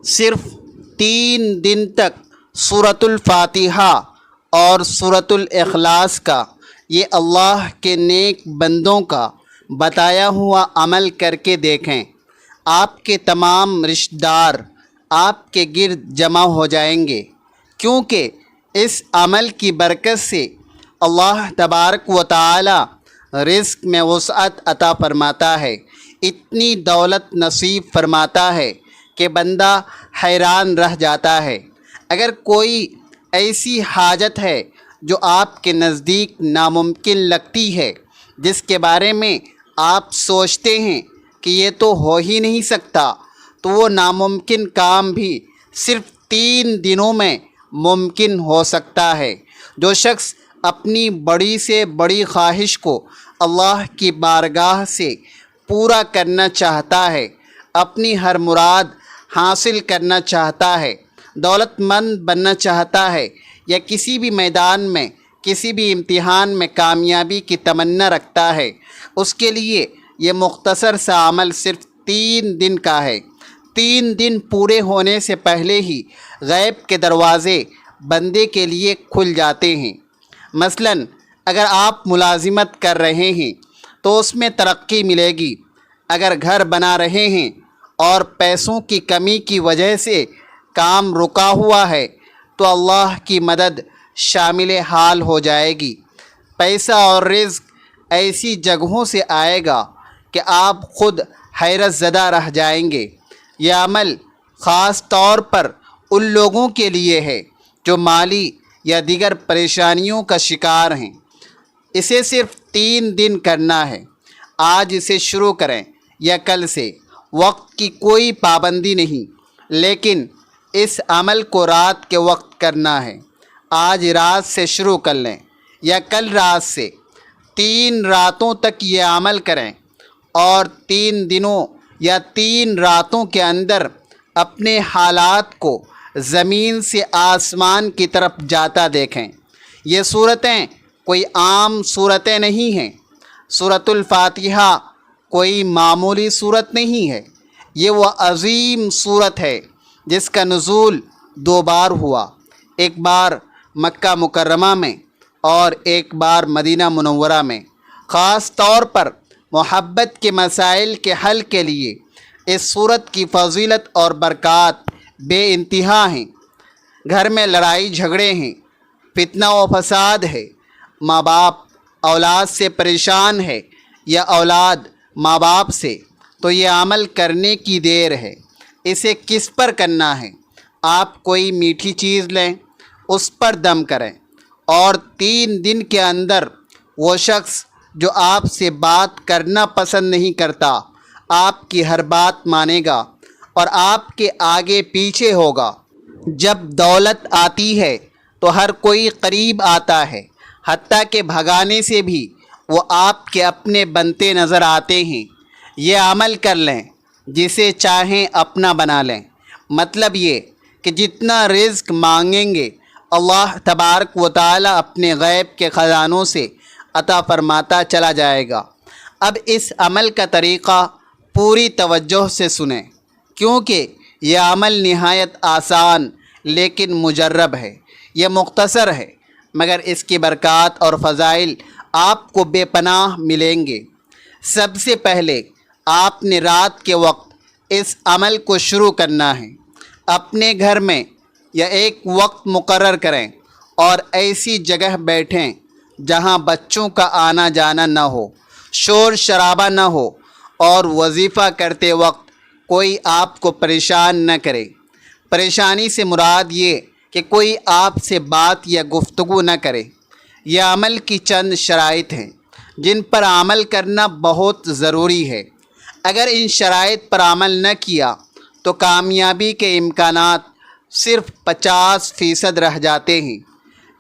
صرف 3 دن تک سورۃ الفاتحہ اور سورۃ الاخلاص کا یہ اللہ کے نیک بندوں کا بتایا ہوا عمل کر کے دیکھیں، آپ کے تمام رشتہ دار آپ کے گرد جمع ہو جائیں گے، کیونکہ اس عمل کی برکت سے اللہ تبارک و تعالی رزق میں وسعت عطا فرماتا ہے، اتنی دولت نصیب فرماتا ہے کہ بندہ حیران رہ جاتا ہے۔ اگر کوئی ایسی حاجت ہے جو آپ کے نزدیک ناممکن لگتی ہے، جس کے بارے میں آپ سوچتے ہیں کہ یہ تو ہو ہی نہیں سکتا، تو وہ ناممکن کام بھی صرف 3 دنوں میں ممکن ہو سکتا ہے۔ جو شخص اپنی بڑی سے بڑی خواہش کو اللہ کی بارگاہ سے پورا کرنا چاہتا ہے، اپنی ہر مراد حاصل کرنا چاہتا ہے، دولت مند بننا چاہتا ہے، یا کسی بھی میدان میں کسی بھی امتحان میں کامیابی کی تمنا رکھتا ہے، اس کے لیے یہ مختصر سا عمل صرف 3 دن کا ہے۔ 3 دن پورے ہونے سے پہلے ہی غیب کے دروازے بندے کے لیے کھل جاتے ہیں۔ مثلاً اگر آپ ملازمت کر رہے ہیں تو اس میں ترقی ملے گی، اگر گھر بنا رہے ہیں اور پیسوں کی کمی کی وجہ سے کام رکا ہوا ہے تو اللہ کی مدد شامل حال ہو جائے گی۔ پیسہ اور رزق ایسی جگہوں سے آئے گا کہ آپ خود حیرت زدہ رہ جائیں گے۔ یہ عمل خاص طور پر ان لوگوں کے لیے ہے جو مالی یا دیگر پریشانیوں کا شکار ہیں۔ اسے صرف 3 دن کرنا ہے، آج اسے شروع کریں یا کل سے، وقت کی کوئی پابندی نہیں، لیکن اس عمل کو رات کے وقت کرنا ہے۔ آج رات سے شروع کر لیں یا کل رات سے، 3 راتوں تک یہ عمل کریں، اور 3 دنوں یا 3 راتوں کے اندر اپنے حالات کو زمین سے آسمان کی طرف جاتا دیکھیں۔ یہ صورتیں کوئی عام صورتیں نہیں ہیں۔ سورۃ الفاتحہ کوئی معمولی صورت نہیں ہے، یہ وہ عظیم صورت ہے جس کا نزول 2 بار ہوا، ایک بار مکہ مکرمہ میں اور ایک بار مدینہ منورہ میں۔ خاص طور پر محبت کے مسائل کے حل کے لیے اس صورت کی فضیلت اور برکات بے انتہا ہیں۔ گھر میں لڑائی جھگڑے ہیں، فتنہ و فساد ہے، ماں باپ اولاد سے پریشان ہے یا اولاد ماں باپ سے، تو یہ عمل کرنے کی دیر ہے۔ اسے کس پر کرنا ہے؟ آپ کوئی میٹھی چیز لیں، اس پر دم کریں، اور 3 دن کے اندر وہ شخص جو آپ سے بات کرنا پسند نہیں کرتا، آپ کی ہر بات مانے گا اور آپ کے آگے پیچھے ہوگا۔ جب دولت آتی ہے تو ہر کوئی قریب آتا ہے، حتیٰ کہ بھگانے سے بھی وہ آپ کے اپنے بنتے نظر آتے ہیں۔ یہ عمل کر لیں، جسے چاہیں اپنا بنا لیں۔ مطلب یہ کہ جتنا رزق مانگیں گے اللہ تبارک و تعالی اپنے غیب کے خزانوں سے عطا فرماتا چلا جائے گا۔ اب اس عمل کا طریقہ پوری توجہ سے سنیں، کیونکہ یہ عمل نہایت آسان لیکن مجرب ہے۔ یہ مختصر ہے، مگر اس کی برکات اور فضائل آپ کو بے پناہ ملیں گے۔ سب سے پہلے آپ نے رات کے وقت اس عمل کو شروع کرنا ہے۔ اپنے گھر میں یا ایک وقت مقرر کریں اور ایسی جگہ بیٹھیں جہاں بچوں کا آنا جانا نہ ہو، شور شرابہ نہ ہو، اور وظیفہ کرتے وقت کوئی آپ کو پریشان نہ کرے۔ پریشانی سے مراد یہ کہ کوئی آپ سے بات یا گفتگو نہ کرے۔ یہ عمل کی چند شرائط ہیں جن پر عمل کرنا بہت ضروری ہے۔ اگر ان شرائط پر عمل نہ کیا تو کامیابی کے امکانات صرف 50% رہ جاتے ہیں،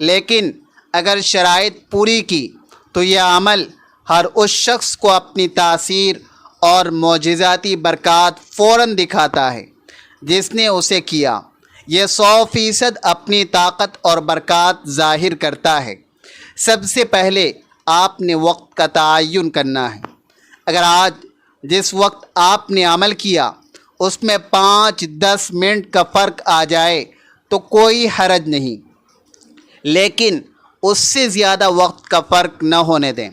لیکن اگر شرائط پوری کی تو یہ عمل ہر اس شخص کو اپنی تاثیر اور معجزاتی برکات فوراً دکھاتا ہے جس نے اسے کیا۔ یہ 100% اپنی طاقت اور برکات ظاہر کرتا ہے۔ سب سے پہلے آپ نے وقت کا تعین کرنا ہے۔ اگر آج جس وقت آپ نے عمل کیا اس میں 5-10 منٹ کا فرق آ جائے تو کوئی حرج نہیں، لیکن اس سے زیادہ وقت کا فرق نہ ہونے دیں۔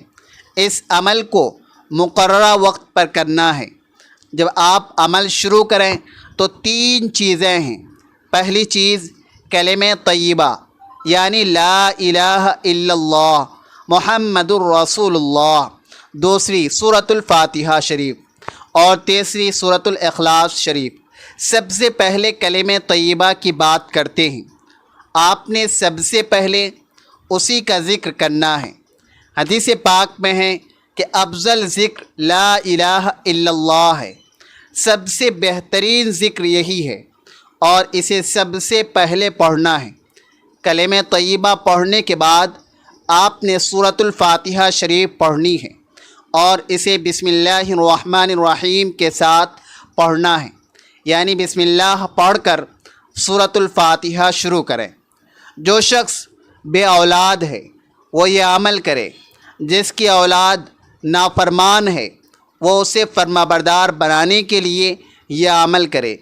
اس عمل کو مقررہ وقت پر کرنا ہے۔ جب آپ عمل شروع کریں تو 3 چیزیں ہیں۔ پہلی چیز کلمہ طیبہ یعنی لا الہ الا اللہ محمد الرسول اللہ، دوسری سورۃ الفاتحہ شریف، اور تیسری سورۃ الاخلاص شریف۔ سب سے پہلے کلمہ طیبہ کی بات کرتے ہیں۔ آپ نے سب سے پہلے اسی کا ذکر کرنا ہے۔ حدیث پاک میں ہے کہ افضل ذکر لا الہ الا اللہ ہے، سب سے بہترین ذکر یہی ہے اور اسے سب سے پہلے پڑھنا ہے۔ کلمہ طیبہ پڑھنے کے بعد آپ نے سورۃ الفاتحہ شریف پڑھنی ہے اور اسے بسم اللہ الرحمن الرحیم کے ساتھ پڑھنا ہے، یعنی بسم اللہ پڑھ کر سورۃ الفاتحہ شروع کریں۔ جو شخص بے اولاد ہے وہ یہ عمل کرے، جس کی اولاد نافرمان ہے وہ اسے فرما بردار بنانے کے لیے یہ عمل کرے۔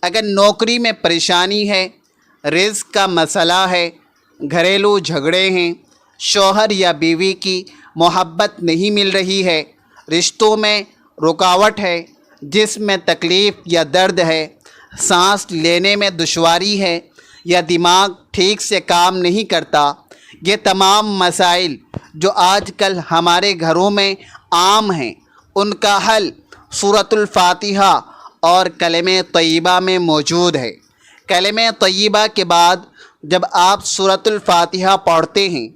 اگر نوکری میں پریشانی ہے، رزق کا مسئلہ ہے، گھریلو جھگڑے ہیں، شوہر یا بیوی کی محبت نہیں مل رہی ہے، رشتوں میں رکاوٹ ہے، جسم میں تکلیف یا درد ہے، سانس لینے میں دشواری ہے یا دماغ ٹھیک سے کام نہیں کرتا، یہ تمام مسائل جو آج کل ہمارے گھروں میں عام ہیں، ان کا حل سورۃ الفاتحہ اور کلمہ طیبہ میں موجود ہے۔ کلمہ طیبہ کے بعد جب آپ سورۃ الفاتحہ پڑھتے ہیں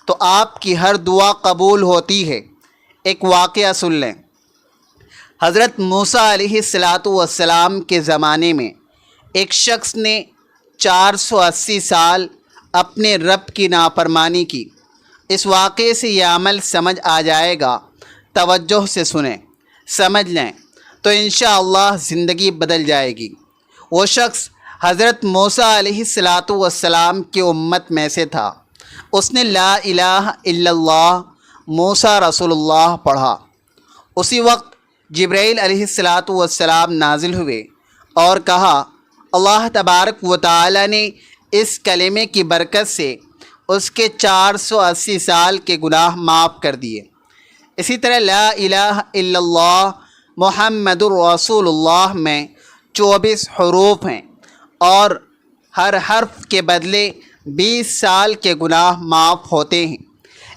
تو آپ کی ہر دعا قبول ہوتی ہے۔ ایک واقعہ سن لیں۔ حضرت موسیٰ علیہ السلام کے زمانے میں ایک شخص نے 480 سال اپنے رب کی نافرمانی کی۔ اس واقعے سے یہ عمل سمجھ آ جائے گا، توجہ سے سنیں، سمجھ لیں تو انشاءاللہ زندگی بدل جائے گی۔ وہ شخص حضرت موسیٰ علیہ السلام کی امت میں سے تھا۔ اس نے لا الہ الا اللہ موسیٰ رسول اللہ پڑھا۔ اسی وقت جبرائیل علیہ السلام نازل ہوئے اور کہا اللہ تبارک و تعالی نے اس کلمے کی برکت سے اس کے 480 سال کے گناہ معاف کر دیے۔ اسی طرح لا الہ الا اللہ محمد الرسول اللہ میں 24 حروف ہیں اور ہر حرف کے بدلے 20 سال کے گناہ معاف ہوتے ہیں۔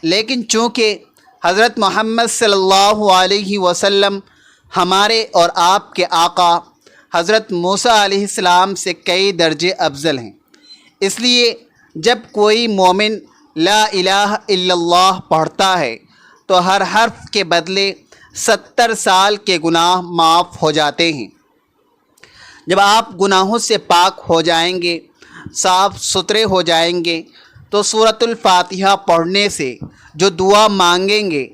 لیکن چونکہ حضرت محمد صلی اللہ علیہ وسلم ہمارے اور آپ کے آقا حضرت موسیٰ علیہ السلام سے کئی درجے افضل ہیں، اس لیے جب کوئی مومن لا الہ الا اللہ پڑھتا ہے تو ہر حرف کے بدلے 70 سال کے گناہ معاف ہو جاتے ہیں۔ جب آپ گناہوں سے پاک ہو جائیں گے، صاف ستھرے ہو جائیں گے، تو سورۃ الفاتحہ پڑھنے سے جو دعا مانگیں گے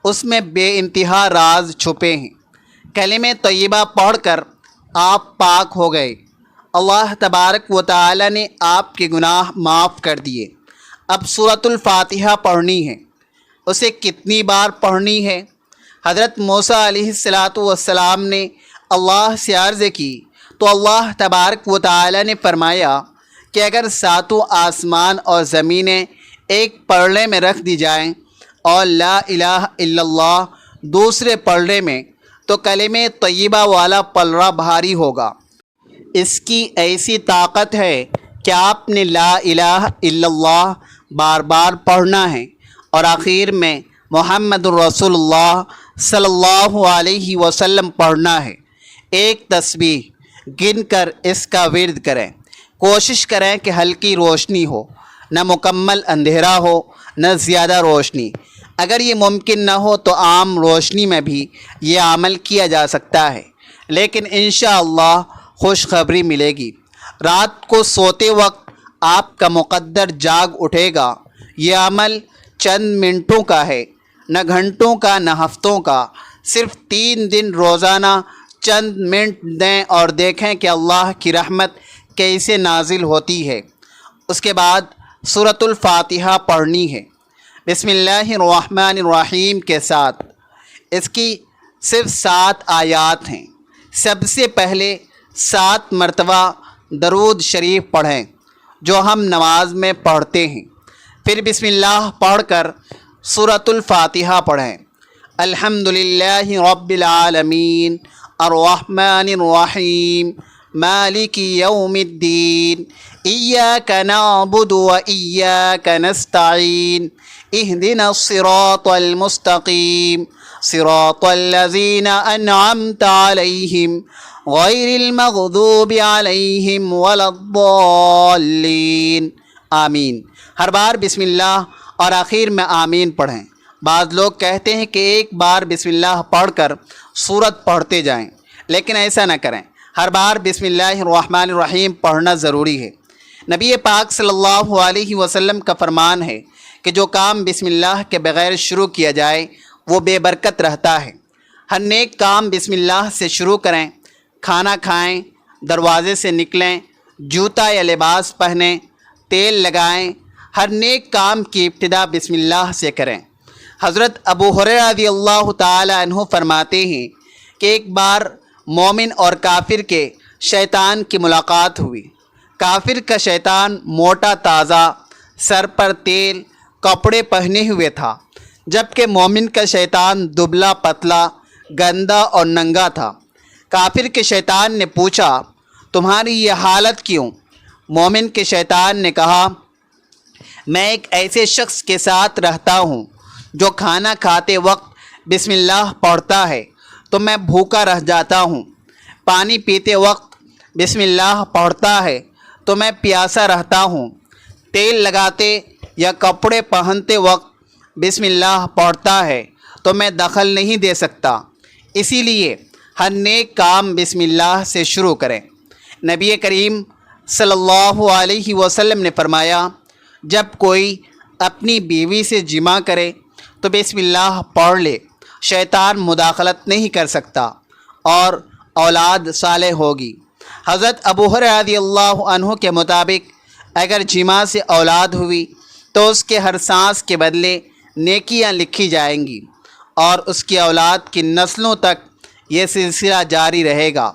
اس میں بے انتہا راز چھپے ہیں۔ کلمہ طیبہ پڑھ کر آپ پاک ہو گئے، اللہ تبارک و تعالی نے آپ کے گناہ معاف کر دیے۔ اب سورۃ الفاتحہ پڑھنی ہے۔ اسے کتنی بار پڑھنی ہے؟ حضرت موسیٰ علیہ السلام نے اللہ سے عرض کی تو اللہ تبارک و تعالی نے فرمایا کہ اگر 7 آسمان اور زمینیں ایک پلڑے میں رکھ دی جائیں اور لا الہ الا اللہ دوسرے پلڑے میں، تو کلمہ طیبہ والا پلڑا بھاری ہوگا۔ اس کی ایسی طاقت ہے کہ آپ نے لا الہ الا اللہ بار بار پڑھنا ہے اور آخر میں محمد الرسول اللہ صلی اللہ علیہ وسلم پڑھنا ہے۔ ایک تسبیح گن کر اس کا ورد کریں۔ کوشش کریں کہ ہلکی روشنی ہو، نہ مکمل اندھیرا ہو، نہ زیادہ روشنی۔ اگر یہ ممکن نہ ہو تو عام روشنی میں بھی یہ عمل کیا جا سکتا ہے، لیکن انشاءاللہ خوشخبری ملے گی۔ رات کو سوتے وقت آپ کا مقدر جاگ اٹھے گا۔ یہ عمل چند منٹوں کا ہے، نہ گھنٹوں کا نہ ہفتوں کا۔ صرف 3 دن روزانہ چند منٹ دیں اور دیکھیں کہ اللہ کی رحمت کیسے نازل ہوتی ہے۔ اس کے بعد سورۃ الفاتحہ پڑھنی ہے بسم اللہ الرحمن الرحیم کے ساتھ۔ اس کی صرف 7 آیات ہیں۔ سب سے پہلے 7 مرتبہ درود شریف پڑھیں جو ہم نماز میں پڑھتے ہیں۔ پھر بسم اللہ پڑھ کر سورۃ الفاتحہ پڑھیں۔ الحمدللہ رب العالمین الرحمن الرحیم مالک یوم الدین ایاک نعبد و ایاک نستعین اہدنا الصراط المستقیم صراط الذین انعمت علیہم غیر المغضوب علیہم ولا الضالین۔ آمین۔ ہر بار بسم اللہ اور آخر میں آمین پڑھیں۔ بعض لوگ کہتے ہیں کہ ایک بار بسم اللہ پڑھ کر سورت پڑھتے جائیں، لیکن ایسا نہ کریں۔ ہر بار بسم اللہ الرحمن الرحیم پڑھنا ضروری ہے۔ نبی پاک صلی اللہ علیہ وسلم کا فرمان ہے کہ جو کام بسم اللہ کے بغیر شروع کیا جائے وہ بے برکت رہتا ہے۔ ہر نیک کام بسم اللہ سے شروع کریں۔ کھانا کھائیں، دروازے سے نکلیں، جوتا یا لباس پہنیں، تیل لگائیں، ہر نیک کام کی ابتدا بسم اللہ سے کریں۔ حضرت ابو ہریرہ رضی اللہ تعالی عنہ فرماتے ہیں کہ ایک بار مومن اور کافر کے شیطان کی ملاقات ہوئی۔ کافر کا شیطان موٹا تازہ، سر پر تیل، کپڑے پہنے ہوئے تھا، جبکہ مومن کا شیطان دبلا پتلا، گندا اور ننگا تھا۔ کافر کے شیطان نے پوچھا، تمہاری یہ حالت کیوں؟ مومن کے شیطان نے کہا، میں ایک ایسے شخص کے ساتھ رہتا ہوں جو کھانا کھاتے وقت بسم اللہ پڑھتا ہے تو میں بھوکا رہ جاتا ہوں، پانی پیتے وقت بسم اللہ پڑھتا ہے تو میں پیاسا رہتا ہوں، تیل لگاتے یا کپڑے پہنتے وقت بسم اللہ پڑھتا ہے تو میں دخل نہیں دے سکتا۔ اسی لیے ہر نیک کام بسم اللہ سے شروع کریں۔ نبی کریم صلی اللہ علیہ وسلم نے فرمایا، جب کوئی اپنی بیوی سے جمع کرے تو بسم اللہ پڑھ لے، شیطان مداخلت نہیں کر سکتا اور اولاد صالح ہوگی۔ حضرت ابو ہریرہ رضی اللہ عنہ کے مطابق اگر جمع سے اولاد ہوئی تو اس کے ہر سانس کے بدلے نیکیاں لکھی جائیں گی اور اس کی اولاد کی نسلوں تک یہ سلسلہ جاری رہے گا۔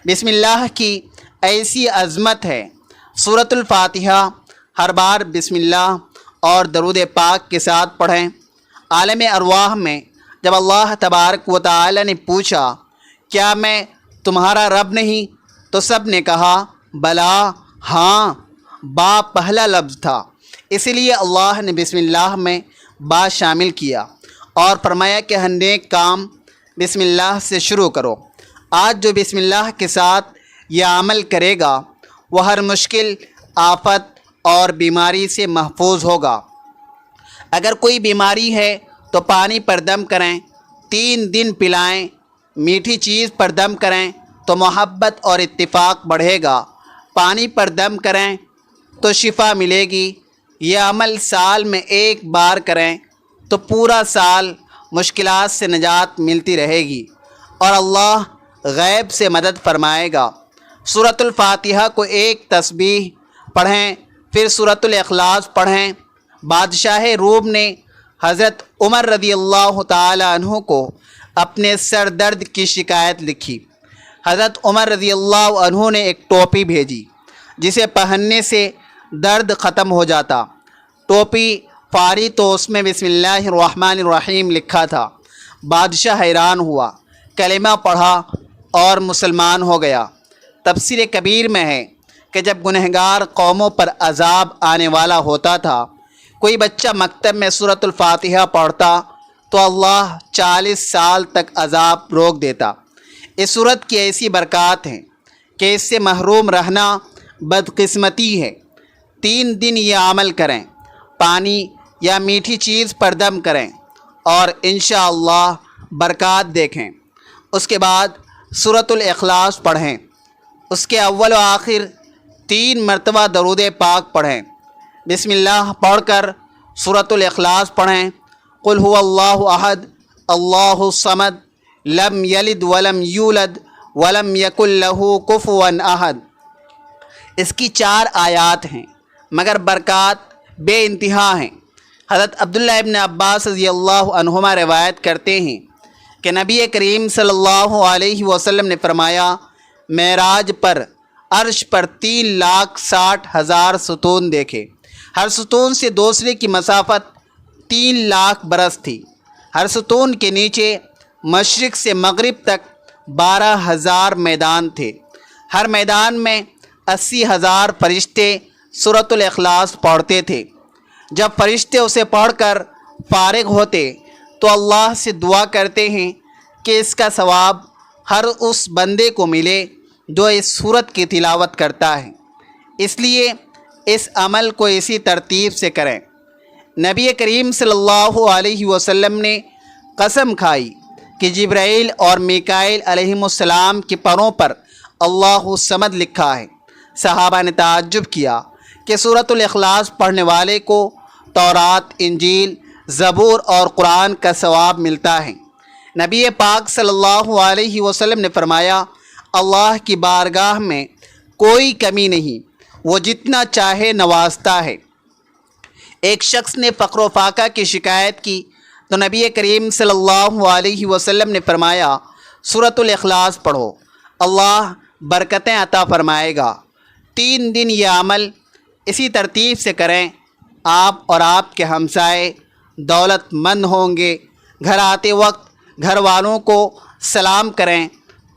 بسم اللہ کی ایسی عظمت ہے۔ سورۃ الفاتحہ ہر بار بسم اللہ اور درود پاک کے ساتھ پڑھیں۔ عالم ارواح میں جب اللہ تبارک و تعالی نے پوچھا، کیا میں تمہارا رب نہیں؟ تو سب نے کہا، بلا، ہاں۔ با پہلا لفظ تھا، اس لیے اللہ نے بسم اللہ میں با شامل کیا اور فرمایا کہ ہر نیک کام بسم اللہ سے شروع کرو۔ آج جو بسم اللہ کے ساتھ یہ عمل کرے گا وہ ہر مشکل، آفت اور بیماری سے محفوظ ہوگا۔ اگر کوئی بیماری ہے تو پانی پر دم کریں، 3 دن پلائیں۔ میٹھی چیز پر دم کریں تو محبت اور اتفاق بڑھے گا۔ پانی پر دم کریں تو شفا ملے گی۔ یہ عمل سال میں 1 بار کریں تو پورا سال مشکلات سے نجات ملتی رہے گی اور اللہ غیب سے مدد فرمائے گا۔ سورۃ الفاتحہ کو ایک تسبیح پڑھیں، پھر سورۃ الاخلاص پڑھیں۔ بادشاہ روم نے حضرت عمر رضی اللہ تعالی عنہ کو اپنے سر درد کی شکایت لکھی۔ حضرت عمر رضی اللہ عنہ نے ایک ٹوپی بھیجی جسے پہننے سے درد ختم ہو جاتا۔ ٹوپی فاری تو اس میں بسم اللہ الرحمن الرحیم لکھا تھا۔ بادشاہ حیران ہوا، کلمہ پڑھا اور مسلمان ہو گیا۔ تفسیر کبیر میں ہے کہ جب گنہگار قوموں پر عذاب آنے والا ہوتا تھا، کوئی بچہ مکتب میں سورۃ الفاتحہ پڑھتا تو اللہ 40 سال تک عذاب روک دیتا۔ اس سورت کی ایسی برکات ہیں کہ اس سے محروم رہنا بدقسمتی ہے۔ 3 دن یہ عمل کریں، پانی یا میٹھی چیز پر دم کریں اور انشاءاللہ برکات دیکھیں۔ اس کے بعد سورۃ الاخلاص پڑھیں۔ اس کے اول و آخر 3 مرتبہ درود پاک پڑھیں۔ بسم اللہ پڑھ کر سورۃ الاخلاص پڑھیں۔ قل هو اللہ احد اللہ الصمد لم یلد ولم یولد ولم یکن لہ کفوا احد۔ اس کی 4 آیات ہیں مگر برکات بے انتہا ہیں۔ حضرت عبداللہ ابن عباس رضی اللہ عنہما روایت کرتے ہیں کہ نبی کریم صلی اللہ علیہ وسلم نے فرمایا، معراج پر عرش پر 3,60,000 ستون دیکھے۔ ہر ستون سے دوسرے کی مسافت 3,00,000 برس تھی۔ ہر ستون کے نیچے مشرق سے مغرب تک 12,000 میدان تھے۔ ہر میدان میں 80,000 فرشتے سورۃ الاخلاص پڑھتے تھے۔ جب فرشتے اسے پڑھ کر فارغ ہوتے تو اللہ سے دعا کرتے ہیں کہ اس کا ثواب ہر اس بندے کو ملے جو اس سورت کی تلاوت کرتا ہے، اس لیے اس عمل کو اسی ترتیب سے کریں۔ نبی کریم صلی اللہ علیہ وسلم نے قسم کھائی کہ جبرائیل اور میکائیل علیہم السلام کے پروں پر اللہ الصمد لکھا ہے۔ صحابہ نے تعجب کیا کہ سورۃ الاخلاص پڑھنے والے کو تورات، انجیل، زبور اور قرآن کا ثواب ملتا ہے۔ نبی پاک صلی اللہ علیہ وسلم نے فرمایا، اللہ کی بارگاہ میں کوئی کمی نہیں، وہ جتنا چاہے نوازتا ہے۔ ایک شخص نے فقر و فاقہ کی شکایت کی تو نبی کریم صلی اللہ علیہ وسلم نے فرمایا، سورۃ الاخلاص پڑھو، اللہ برکتیں عطا فرمائے گا۔ 3 دن یہ عمل اسی ترتیب سے کریں، آپ اور آپ کے ہمسائے دولت مند ہوں گے۔ گھر آتے وقت گھر والوں کو سلام کریں،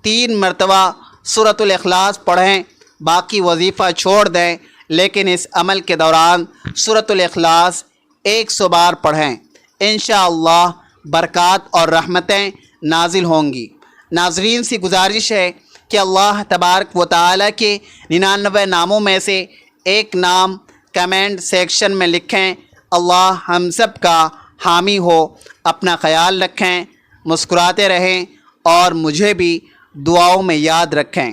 3 مرتبہ سورۃ الاخلاص پڑھیں، باقی وظیفہ چھوڑ دیں، لیکن اس عمل کے دوران سورۃ الاخلاص 100 بار پڑھیں۔ انشاءاللہ برکات اور رحمتیں نازل ہوں گی۔ ناظرین سے گزارش ہے کہ اللہ تبارک و تعالیٰ کے 99 ناموں میں سے ایک نام کمنٹ سیکشن میں لکھیں۔ اللہ ہم سب کا حامی ہو۔ اپنا خیال رکھیں، مسکراتے رہیں اور مجھے بھی دعاؤں میں یاد رکھیں۔